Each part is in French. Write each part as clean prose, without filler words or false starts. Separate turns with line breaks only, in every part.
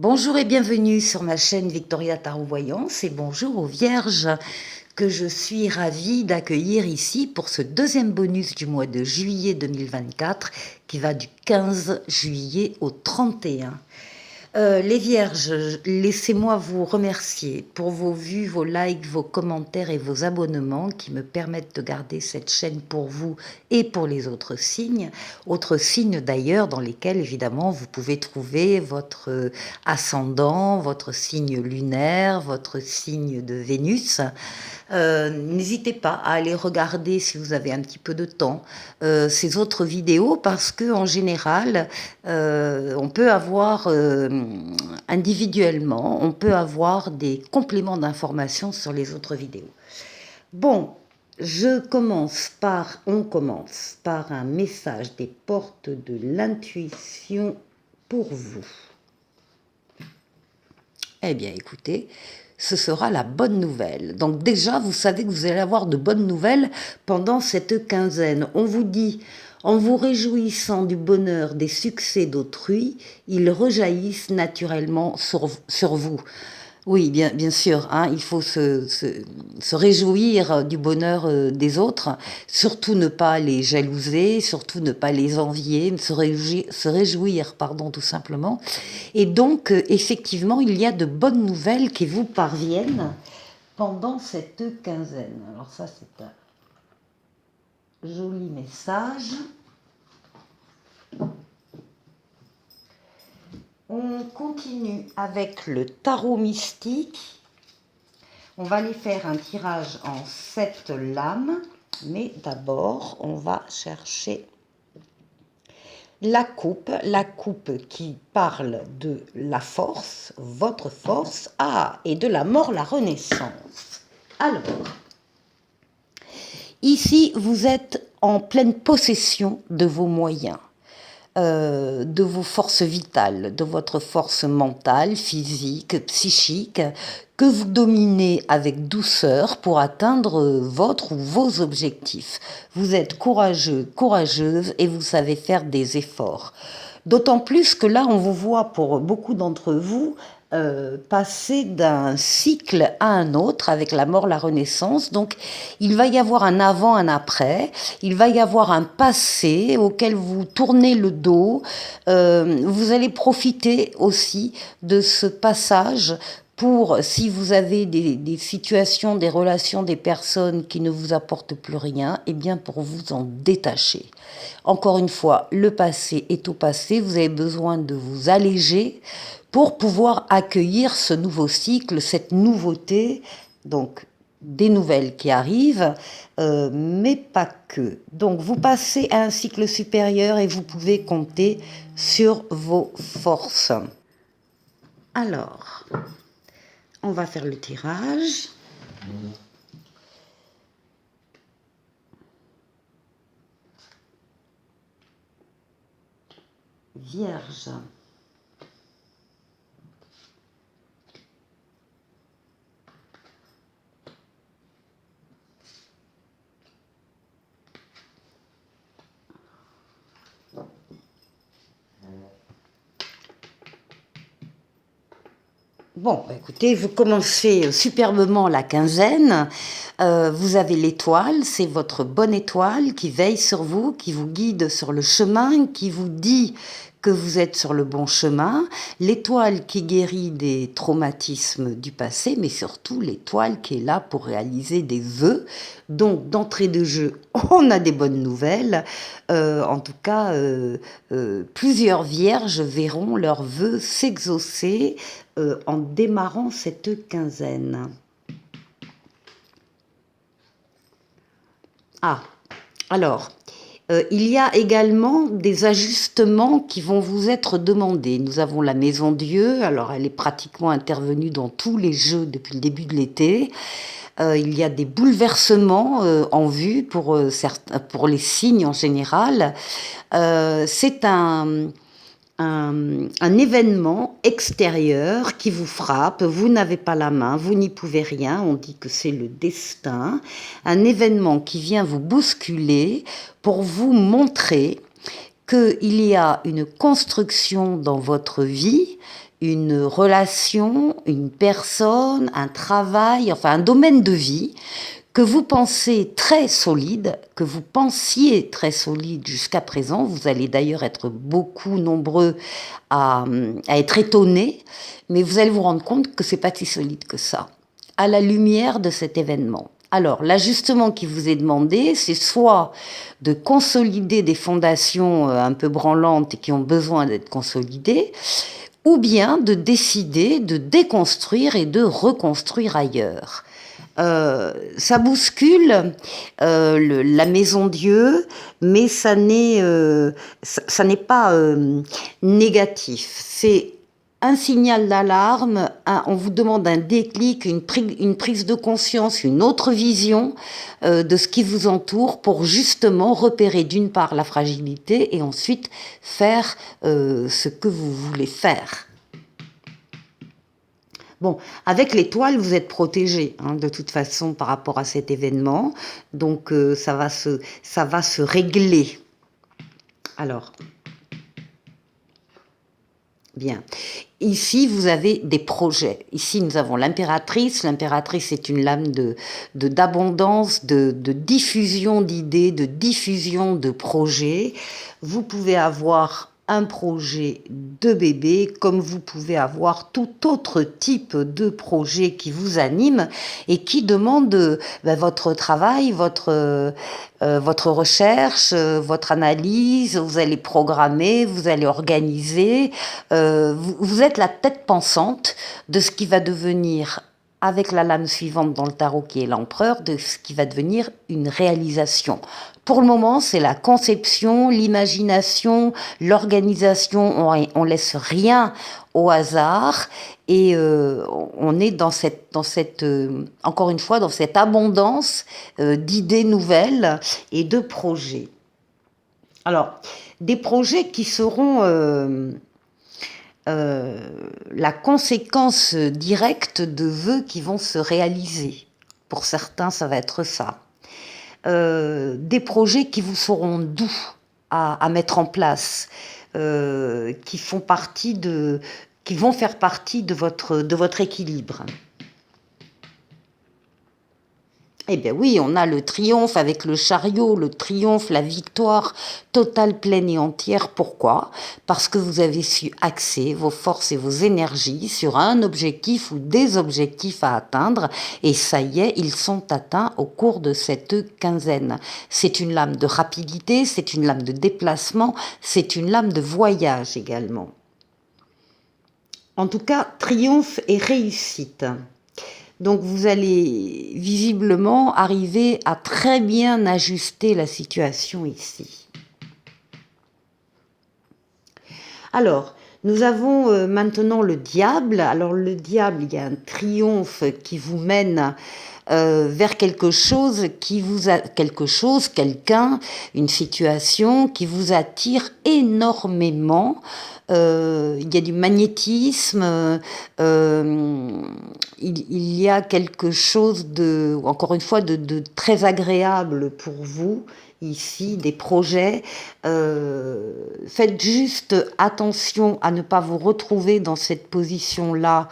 Bonjour et bienvenue sur ma chaîne Victoria Tarot Voyance et bonjour aux Vierges que je suis ravie d'accueillir ici pour ce deuxième bonus du mois de juillet 2024 qui va du 15 juillet au 31. Les Vierges, laissez-moi vous remercier pour vos vues, vos likes, vos commentaires et vos abonnements qui me permettent de garder cette chaîne pour vous et pour les autres signes d'ailleurs dans lesquels évidemment vous pouvez trouver votre ascendant, votre signe lunaire, votre signe de Vénus. N'hésitez pas à aller regarder si vous avez un petit peu de temps ces autres vidéos parce que en général on peut avoir individuellement on peut avoir des compléments d'informations sur les autres vidéos. Bon, on commence par un message des portes de l'intuition pour vous. Eh bien, écoutez, ce sera la bonne nouvelle. Donc déjà, vous savez que vous allez avoir de bonnes nouvelles pendant cette quinzaine. On vous dit, en vous réjouissant du bonheur des succès d'autrui, ils rejaillissent naturellement sur vous. Oui, bien sûr, hein, il faut se réjouir du bonheur des autres, surtout ne pas les jalouser, surtout ne pas les envier, se réjouir, pardon, tout simplement. Et donc, effectivement, il y a de bonnes nouvelles qui vous parviennent pendant cette quinzaine. Alors ça, c'est un joli message. On continue avec le tarot mystique. On va aller faire un tirage en 7 lames, mais d'abord, on va chercher la coupe qui parle de la force, votre force, et de la mort, la renaissance. Alors, ici, vous êtes en pleine possession de vos moyens. De vos forces vitales, de votre force mentale, physique, psychique, que vous dominez avec douceur pour atteindre votre ou vos objectifs. Vous êtes courageux, courageuse et vous savez faire des efforts. D'autant plus que là, on vous voit pour beaucoup d'entre vous passer d'un cycle à un autre avec la mort, la renaissance. Donc, il va y avoir un avant, un après. Il va y avoir un passé auquel vous tournez le dos. Vous allez profiter aussi de ce passage pour, si vous avez des situations, des relations, des personnes qui ne vous apportent plus rien, eh bien pour vous en détacher. Encore une fois, le passé est au passé, vous avez besoin de vous alléger pour pouvoir accueillir ce nouveau cycle, cette nouveauté, donc des nouvelles qui arrivent, mais pas que. Donc vous passez à un cycle supérieur et vous pouvez compter sur vos forces. Alors, on va faire le tirage. Vierge. Bon, écoutez, vous commencez superbement la quinzaine. Vous avez l'étoile, c'est votre bonne étoile qui veille sur vous, qui vous guide sur le chemin, qui vous dit que vous êtes sur le bon chemin. L'étoile qui guérit des traumatismes du passé, mais surtout l'étoile qui est là pour réaliser des vœux. Donc, d'entrée de jeu, on a des bonnes nouvelles. En tout cas, plusieurs vierges verront leurs vœux s'exaucer en démarrant cette quinzaine. Alors, il y a également des ajustements qui vont vous être demandés. Nous avons la Maison Dieu, alors elle est pratiquement intervenue dans tous les jeux depuis le début de l'été. Il y a des bouleversements en vue pour les signes en général. C'est un événement extérieur qui vous frappe, vous n'avez pas la main, vous n'y pouvez rien, on dit que c'est le destin, un événement qui vient vous bousculer pour vous montrer qu'il y a une construction dans votre vie, une relation, une personne, un travail, enfin un domaine de vie que vous pensez très solide, que vous pensiez très solide jusqu'à présent. Vous allez d'ailleurs être beaucoup nombreux à être étonnés, mais vous allez vous rendre compte que c'est pas si solide que ça, à la lumière de cet événement. Alors, l'ajustement qui vous est demandé, c'est soit de consolider des fondations un peu branlantes et qui ont besoin d'être consolidées, ou bien de décider de déconstruire et de reconstruire ailleurs. Ça bouscule la maison Dieu, mais ça n'est pas négatif. C'est un signal d'alarme, on vous demande un déclic, une prise de conscience, une autre vision de ce qui vous entoure pour justement repérer d'une part la fragilité et ensuite faire ce que vous voulez faire. Bon, avec l'étoile, vous êtes protégé de toute façon par rapport à cet événement, donc ça va se régler. Alors, bien. Ici, vous avez des projets. Ici, nous avons l'impératrice. L'impératrice est une lame d'abondance, de diffusion d'idées, de diffusion de projets. Vous pouvez avoir un projet de bébé, comme vous pouvez avoir tout autre type de projet qui vous anime et qui demande votre travail, votre recherche, votre analyse. Vous allez programmer, vous allez organiser. Vous êtes la tête pensante de ce qui va devenir, avec la lame suivante dans le tarot qui est l'empereur, de ce qui va devenir une réalisation. Pour le moment, c'est la conception, l'imagination, l'organisation. On laisse rien au hasard et on est dans cette encore une fois, dans cette abondance d'idées nouvelles et de projets. Alors, des projets qui seront la conséquence directe de vœux qui vont se réaliser. Pour certains, ça va être ça. Des projets qui vous seront doux à mettre en place, qui vont faire partie de votre équilibre. Eh bien oui, on a le triomphe avec le chariot, le triomphe, la victoire totale, pleine et entière. Pourquoi ? Parce que vous avez su axer vos forces et vos énergies sur un objectif ou des objectifs à atteindre. Et ça y est, ils sont atteints au cours de cette quinzaine. C'est une lame de rapidité, c'est une lame de déplacement, c'est une lame de voyage également. En tout cas, triomphe et réussite. Donc vous allez visiblement arriver à très bien ajuster la situation ici. Alors, nous avons maintenant le diable. Alors le diable, il y a un triomphe qui vous mène vers quelque chose quelqu'un, une situation qui vous attire énormément. Il y a du magnétisme, il y a quelque chose encore une fois, de très agréable pour vous. Ici, des projets. Faites juste attention à ne pas vous retrouver dans cette position-là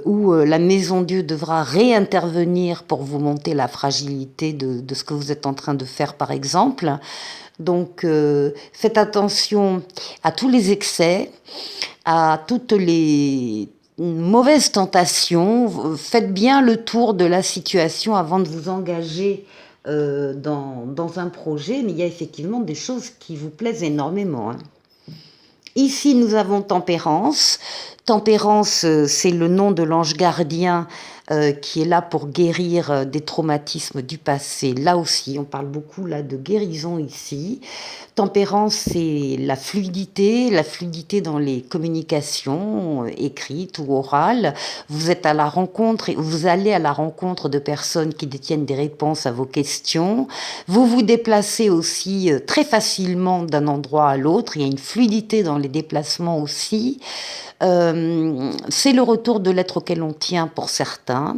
où la maison Dieu devra réintervenir pour vous monter la fragilité de ce que vous êtes en train de faire, par exemple. Donc, faites attention à tous les excès, à toutes les mauvaises tentations. Faites bien le tour de la situation avant de vous engager dans un projet, mais il y a effectivement des choses qui vous plaisent énormément. Ici, nous avons Tempérance. Tempérance, c'est le nom de l'ange gardien qui est là pour guérir des traumatismes du passé. Là aussi, on parle beaucoup là de guérison ici. Tempérance, c'est la fluidité dans les communications écrites ou orales. Vous êtes à la rencontre et vous allez à la rencontre de personnes qui détiennent des réponses à vos questions. Vous vous déplacez aussi très facilement d'un endroit à l'autre. Il y a une fluidité dans les déplacements aussi. C'est le retour de l'être auquel on tient pour certains,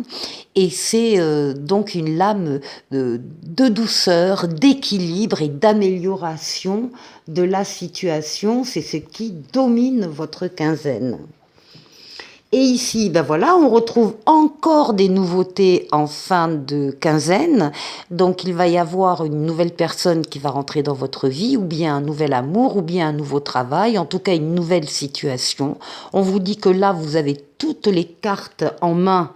et c'est donc une lame de douceur, d'équilibre et d'amélioration gestion de la situation. C'est ce qui domine votre quinzaine. Et ici, ben voilà, on retrouve encore des nouveautés en fin de quinzaine. Donc, il va y avoir une nouvelle personne qui va rentrer dans votre vie, ou bien un nouvel amour, ou bien un nouveau travail, en tout cas une nouvelle situation. On vous dit que là, vous avez toutes les cartes en main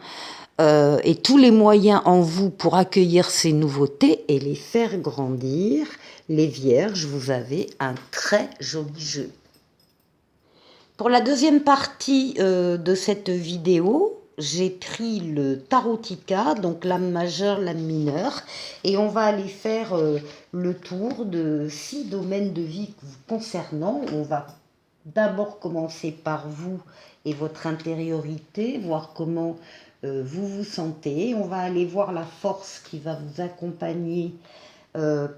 et tous les moyens en vous pour accueillir ces nouveautés et les faire grandir. Les Vierges, vous avez un très joli jeu. Pour la deuxième partie de cette vidéo, j'ai pris le Tarotica, donc l'âme majeure, l'âme mineure, et on va aller faire le tour de 6 domaines de vie vous concernant. On va d'abord commencer par vous et votre intériorité, voir comment vous vous sentez. On va aller voir la force qui va vous accompagner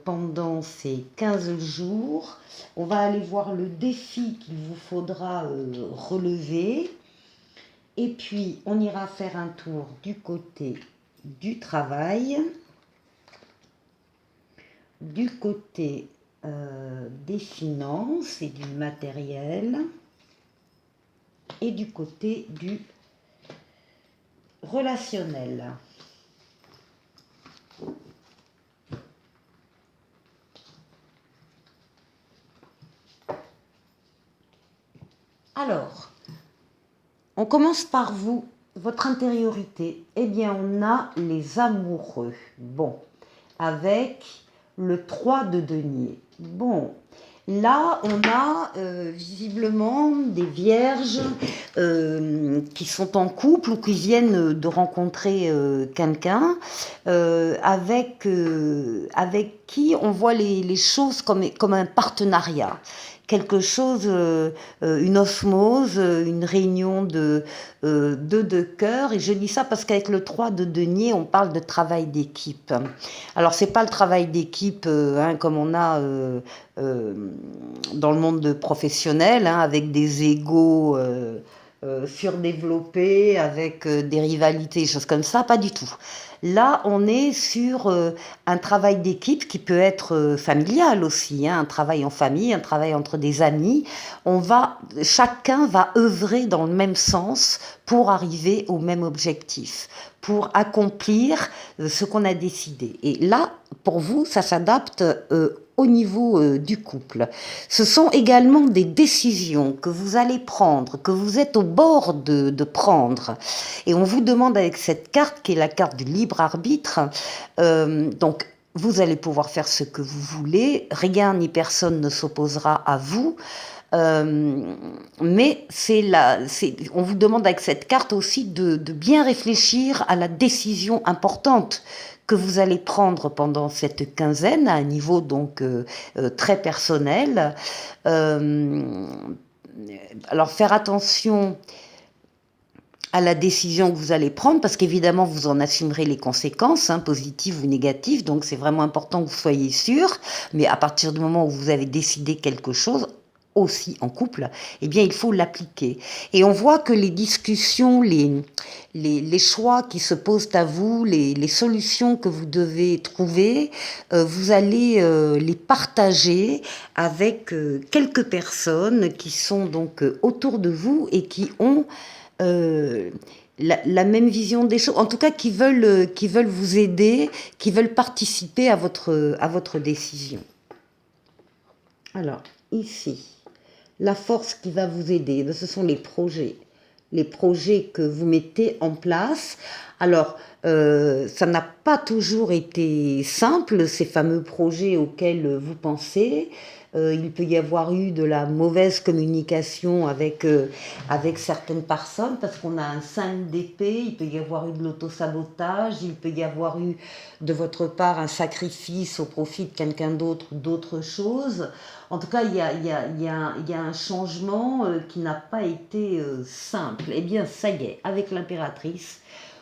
pendant ces 15 jours. On va aller voir le défi qu'il vous faudra relever. Et puis, on ira faire un tour du côté du travail, du côté des finances et du matériel, et du côté du relationnel. Alors, on commence par vous, votre intériorité. Eh bien, on a les amoureux. Bon, avec le 3 de denier. Bon, là, on a visiblement des vierges qui sont en couple ou qui viennent de rencontrer quelqu'un avec qui on voit les choses comme un partenariat. Quelque chose, une osmose, une réunion de deux cœurs. Et je dis ça parce qu'avec le 3 de denier, on parle de travail d'équipe. Alors, c'est pas le travail d'équipe comme on a dans le monde professionnel, avec des égos surdéveloppés, avec des rivalités, des choses comme ça, pas du tout. Là, on est sur un travail d'équipe qui peut être familial aussi, un travail en famille, un travail entre des amis. Chacun va œuvrer dans le même sens pour arriver au même objectif, pour accomplir ce qu'on a décidé. Et là, pour vous, ça s'adapte au niveau du couple. Ce sont également des décisions que vous allez prendre, que vous êtes au bord de prendre. Et on vous demande avec cette carte, qui est la carte du libre arbitre, donc vous allez pouvoir faire ce que vous voulez, rien ni personne ne s'opposera à vous. Mais on vous demande avec cette carte aussi de bien réfléchir à la décision importante que vous allez prendre pendant cette quinzaine, à un niveau donc très personnel. Alors faire attention à la décision que vous allez prendre, parce qu'évidemment vous en assumerez les conséquences, positives ou négatives, donc c'est vraiment important que vous soyez sûr, mais à partir du moment où vous avez décidé quelque chose, aussi en couple, eh bien il faut l'appliquer. Et on voit que les discussions, les choix qui se posent à vous, les solutions que vous devez trouver, vous allez les partager avec quelques personnes qui sont donc autour de vous et qui ont la même vision des choses, en tout cas qui veulent vous aider, qui veulent participer à votre décision. Alors, ici, la force qui va vous aider, ce sont les projets que vous mettez en place. Alors, ça n'a pas toujours été simple, ces fameux projets auxquels vous pensez. Il peut y avoir eu de la mauvaise communication avec certaines personnes, parce qu'on a un 5 d'épée, il peut y avoir eu de l'autosabotage, il peut y avoir eu de votre part un sacrifice au profit de quelqu'un d'autre ou d'autre chose. En tout cas, il y a un changement qui n'a pas été simple. Eh bien, ça y est, avec l'impératrice,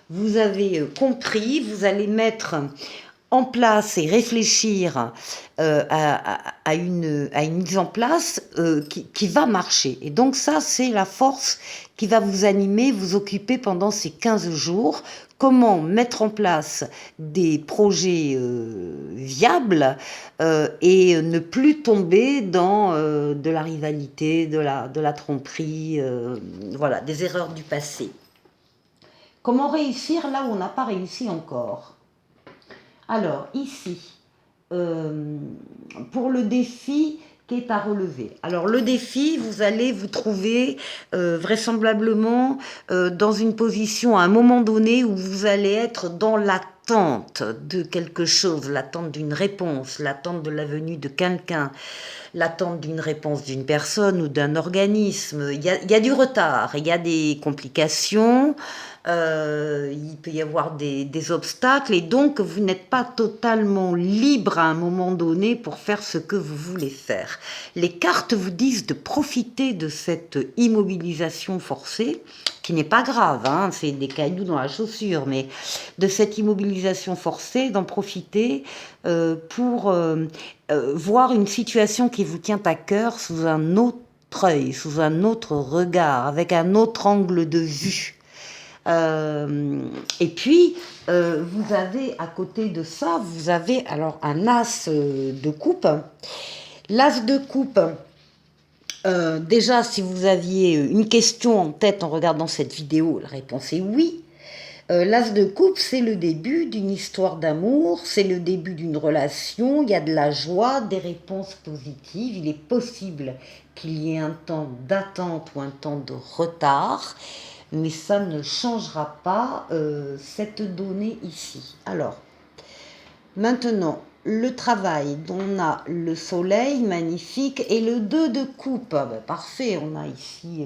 vous avez compris, vous allez mettre en place et réfléchir à une mise en place qui va marcher. Et donc ça, c'est la force qui va vous animer, vous occuper pendant ces 15 jours, comment mettre en place des projets viables et ne plus tomber dans de la rivalité, de la tromperie, voilà, des erreurs du passé. Comment réussir là où on n'a pas réussi encore? Alors, ici, pour le défi qui est à relever. Alors, le défi, vous allez vous trouver vraisemblablement dans une position à un moment donné où vous allez être dans l'attente de quelque chose, l'attente d'une réponse, l'attente de la venue de quelqu'un, l'attente d'une réponse d'une personne ou d'un organisme. Il y a du retard, il y a des complications, il peut y avoir des obstacles et donc vous n'êtes pas totalement libre à un moment donné pour faire ce que vous voulez faire. Les cartes vous disent de profiter de cette immobilisation forcée, qui n'est pas grave, hein, c'est des cailloux dans la chaussure, mais de cette immobilisation forcée, d'en profiter pour voir une situation qui vous tient à cœur sous un autre œil, sous un autre regard, avec un autre angle de vue. Et puis, vous avez à côté de ça, vous avez alors un as de coupe. L'as de coupe, déjà, si vous aviez une question en tête en regardant cette vidéo, la réponse est oui. L'as de coupe, c'est le début d'une histoire d'amour, c'est le début d'une relation, il y a de la joie, des réponses positives, il est possible qu'il y ait un temps d'attente ou un temps de retard, mais ça ne changera pas cette donnée ici. Alors, maintenant, le travail, on a le soleil, magnifique, et le 2 de coupe. Ah ben, parfait, on a ici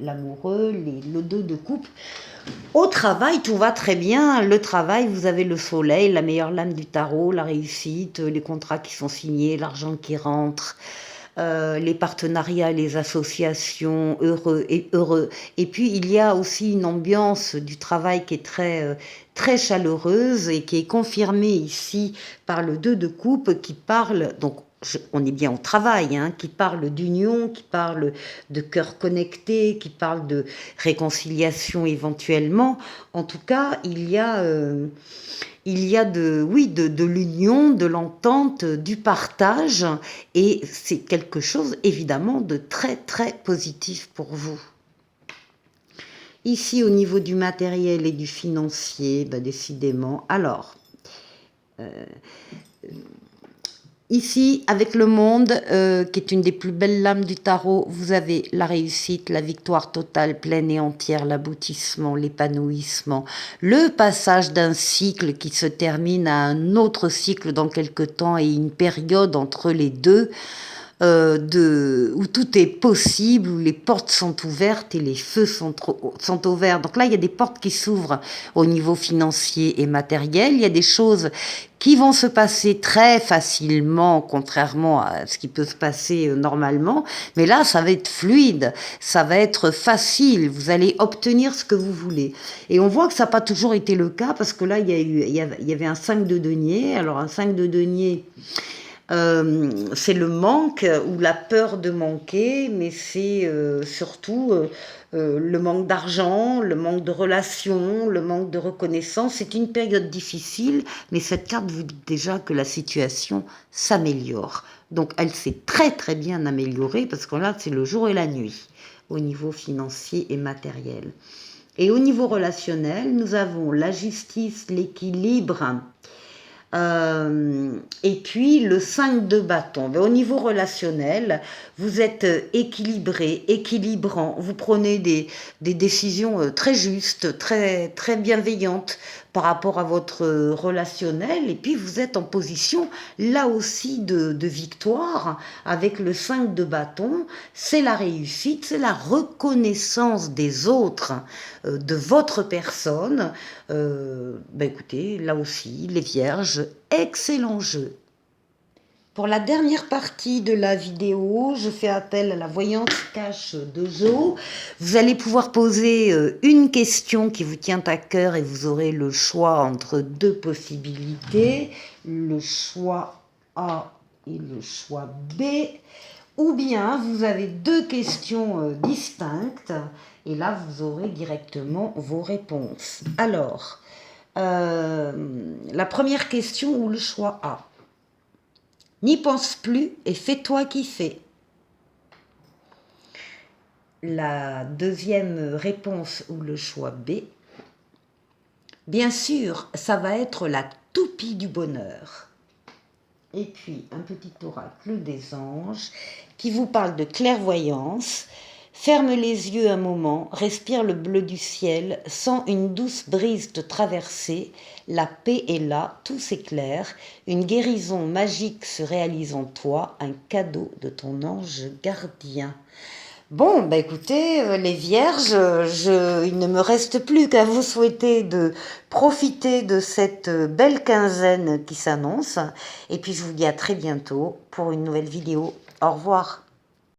l'amoureux, le 2 de coupe. Au travail, tout va très bien. Le travail, vous avez le soleil, la meilleure lame du tarot, la réussite, les contrats qui sont signés, l'argent qui rentre, les partenariats, les associations, heureux et heureux. Et puis, il y a aussi une ambiance du travail qui est très chaleureuse et qui est confirmée ici par le 2 de coupe qui parle, donc on est bien au travail, hein, qui parle d'union, qui parle de cœur connecté, qui parle de réconciliation éventuellement. En tout cas, il y a de l'union, de l'entente, du partage, et c'est quelque chose évidemment de très positif pour vous. Ici, au niveau du matériel et du financier, ben, décidément. Alors, ici, avec le monde, qui est une des plus belles lames du tarot, vous avez la réussite, la victoire totale, pleine et entière, l'aboutissement, l'épanouissement, le passage d'un cycle qui se termine à un autre cycle dans quelque temps et une période entre les deux, où tout est possible, où les portes sont ouvertes et les feux sont ouverts. Donc là, il y a des portes qui s'ouvrent au niveau financier et matériel. Il y a des choses qui vont se passer très facilement, contrairement à ce qui peut se passer normalement. Mais là, ça va être fluide, ça va être facile. Vous allez obtenir ce que vous voulez. Et on voit que ça n'a pas toujours été le cas, parce que là, il y avait un 5 de denier. Alors, un 5 de denier... c'est le manque ou la peur de manquer, mais c'est surtout le manque d'argent, le manque de relations, le manque de reconnaissance. C'est une période difficile, mais cette carte vous dit déjà que la situation s'améliore. Donc elle s'est très bien améliorée, parce que là c'est le jour et la nuit au niveau financier et matériel. Et au niveau relationnel, nous avons la justice, l'équilibre, et puis le 5 de bâton. Mais au niveau relationnel, vous êtes équilibré, équilibrant, vous prenez des décisions très justes, très bienveillantes par rapport à votre relationnel, et puis vous êtes en position là aussi de victoire avec le 5 de bâton. C'est la réussite, c'est la reconnaissance des autres, de votre personne. Écoutez, là aussi, les vierges, excellent jeu. Pour la dernière partie de la vidéo, je fais appel à la voyante cache de Jo. Vous allez pouvoir poser une question qui vous tient à cœur et vous aurez le choix entre deux possibilités, le choix A et le choix B. Ou bien vous avez deux questions distinctes et là vous aurez directement vos réponses. Alors, La première question ou le choix A. N'y pense plus et fais-toi kiffer. La deuxième réponse ou le choix B. Bien sûr, ça va être la toupie du bonheur. Et puis, un petit oracle des anges qui vous parle de clairvoyance. Ferme les yeux un moment, respire le bleu du ciel, sens une douce brise te traverser, la paix est là, tout s'éclaire, une guérison magique se réalise en toi, un cadeau de ton ange gardien. Bon, bah écoutez, les vierges, il ne me reste plus qu'à vous souhaiter de profiter de cette belle quinzaine qui s'annonce. Et puis je vous dis à très bientôt pour une nouvelle vidéo. Au revoir.